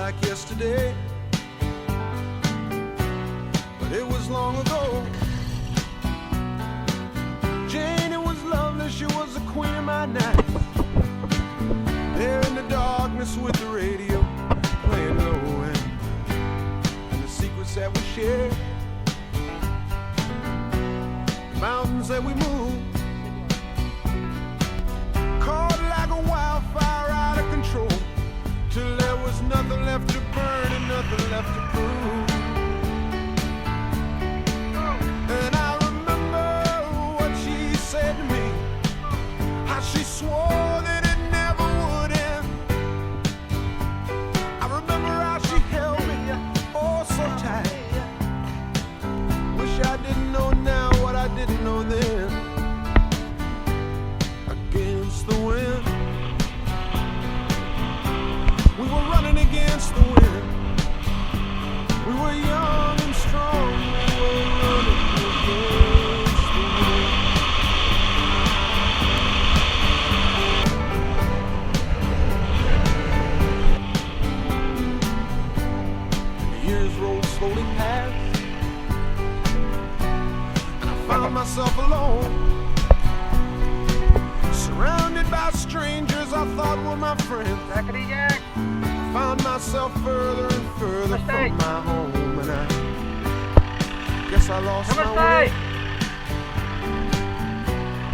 like yesterday, but it was long ago. Jane, it was lovely, she was the queen of my night. There in the darkness with the radio playing low and the secrets that we shared, the mountains that we moved, caught like a wildfire out of control, till there was nothing left to burn and nothing left to prove. And I remember what she said to me, how she swore that it never would end. I remember how she held me, oh so tight. Wish I didn't know now what I didn't know then. Against the wind, we were running against the wind. We were young and strong, we were running against the wind. And the years rolled slowly past, and I found myself alone, surrounded by strangers I thought were my friends. Jackety-jack. Found myself further and further from my home, and I guess I lost my way.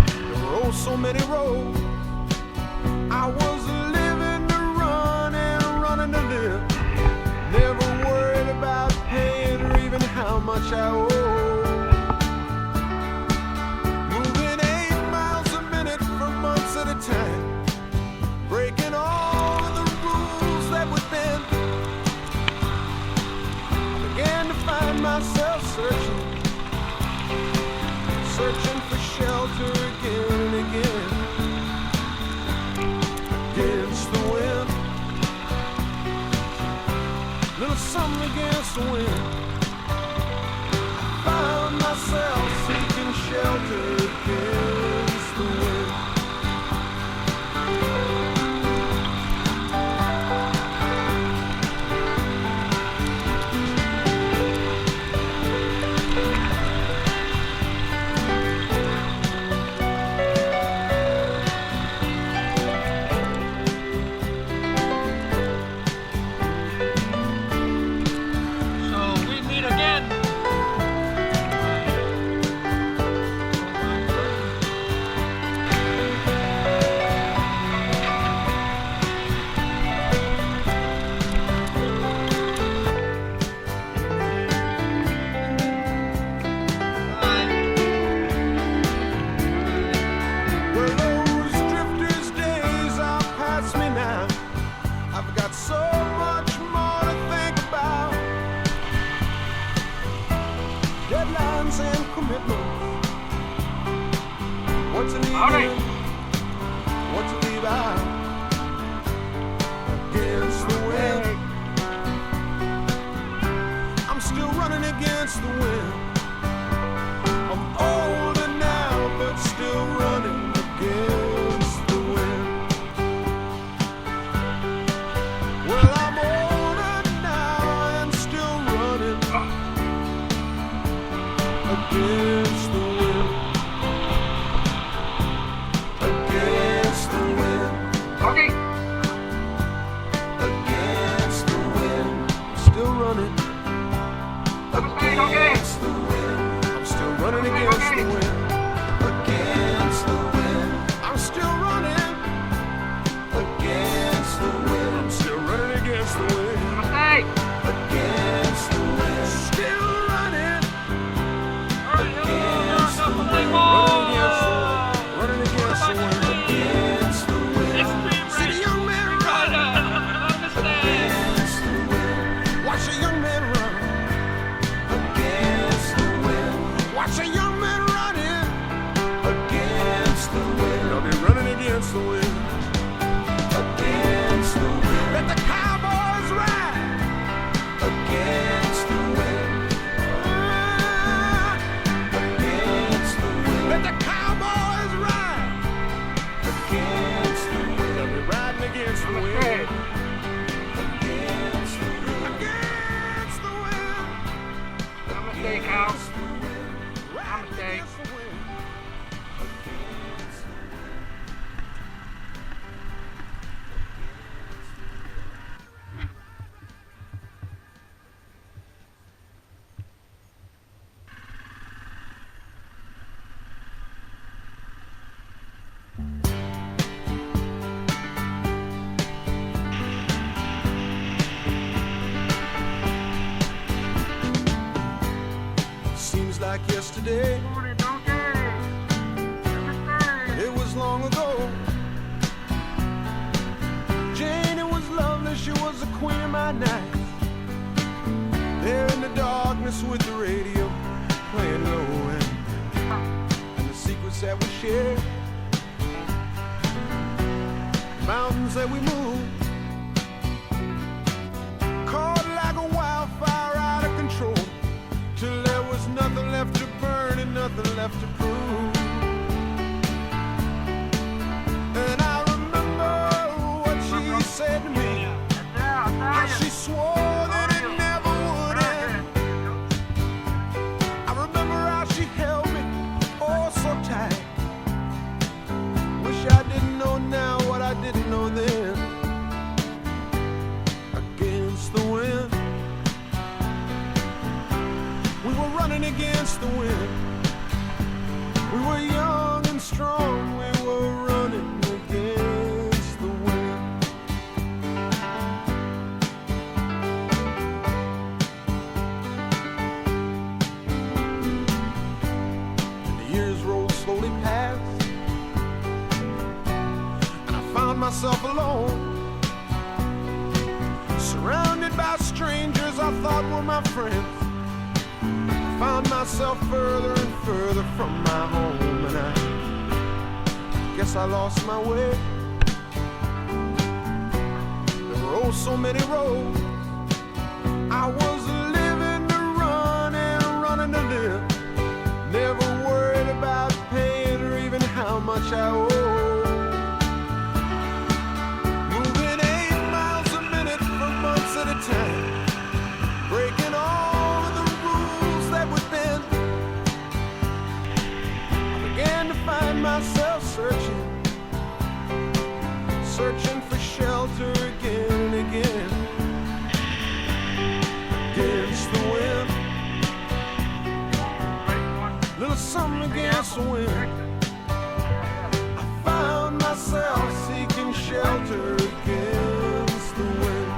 There were oh so many roads. I was living to run and running to live, never worried about paying or even how much I owe. Moving 8 miles a minute for months at a time, breaking all of the rules that would bend. I began to find myself searching for shelter again and again. Against the wind, little something against the wind. I found myself seeking shelter against the wind. So we meet again. Well, those drifters' days are past me now. I've got so much more to think about. Deadlines and commitments. What to leave Howdy. in, what to leave out. Against the wind, I'm still running against the wind. I'm older now, but still running against the wind. Well, I'm older now and still running against the wind. Against the wind. Okay. Against the wind. Still running Okay. against the wind. I'm still running against the wind. Against the wind. I'm still running against the wind. I'm still running against the wind. Namaste. Against the wind. Still running against the wind. Running against the wind. Against the wind. See the young man run against the wind. Watch a young man run against the wind. Watch a young man running against the steakhouse. I'm a steak. Seems like yesterday, Morning, donkey. it was long ago. Jane, it was lovely, she was the queen of my night. There in the darkness with the radio playing low and the secrets that we shared, mountains that we moved, caught like a wildfire out of control, till there was nothing left to burn and nothing left to prove. And I remember what she said to me, how she swore that it never would end. I remember how she held me oh so tight. Wish I didn't know now what I didn't know then. Against the wind, we were running against the wind. We were young and strong, we were running against the wind. And the years rolled slowly past, and I found myself alone, surrounded by strangers I thought were my friends. Found myself further and further from my home, and I guess I lost my way. There were oh so many roads. I was living to run and running to live, never worried about paying or even how much I owe. Moving 8 miles a minute for months at a time, breaking all of the rules that would bend. I began to find myself searching for shelter again and again. Against the wind, little something against the wind. I found myself seeking shelter against the wind.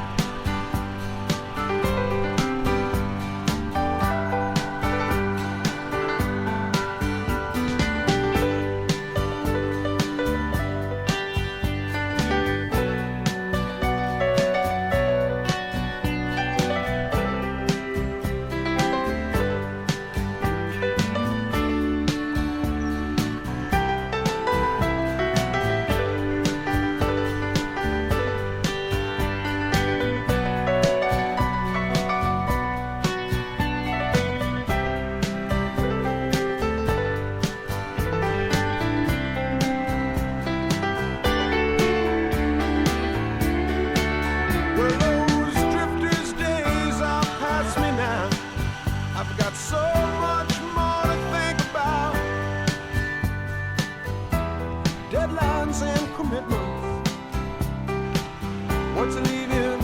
What to leave in,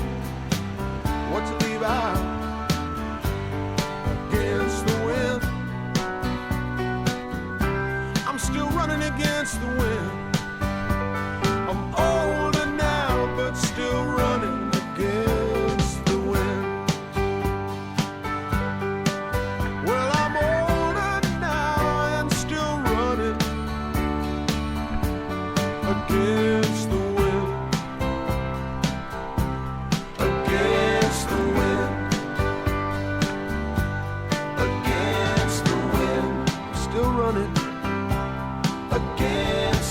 what to leave out. Against the wind, I'm still running against the wind. I'm older now, but still running against the wind. Well, I'm older now and still running against the wind. Against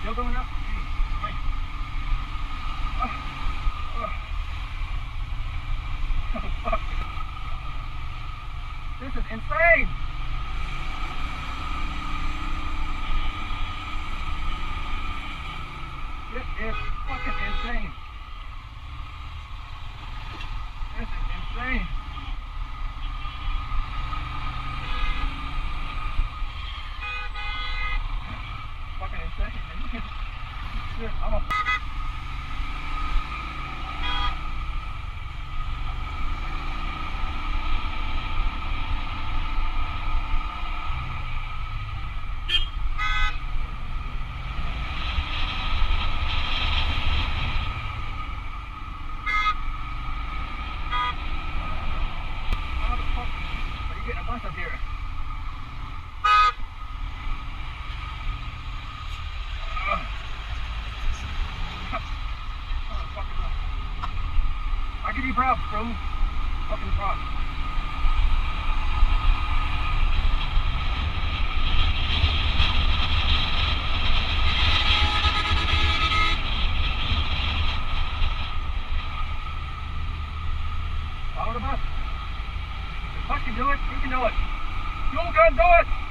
Still going up? Wait. Oh, fuck. This is insane! This is fucking insane. This is insane. Fucking insane. Shit, I'm a... How the fuck are you getting a bus up here? I give you props, bro. Fucking props. Follow the bus. The bus can do it. You can do it. You can do it.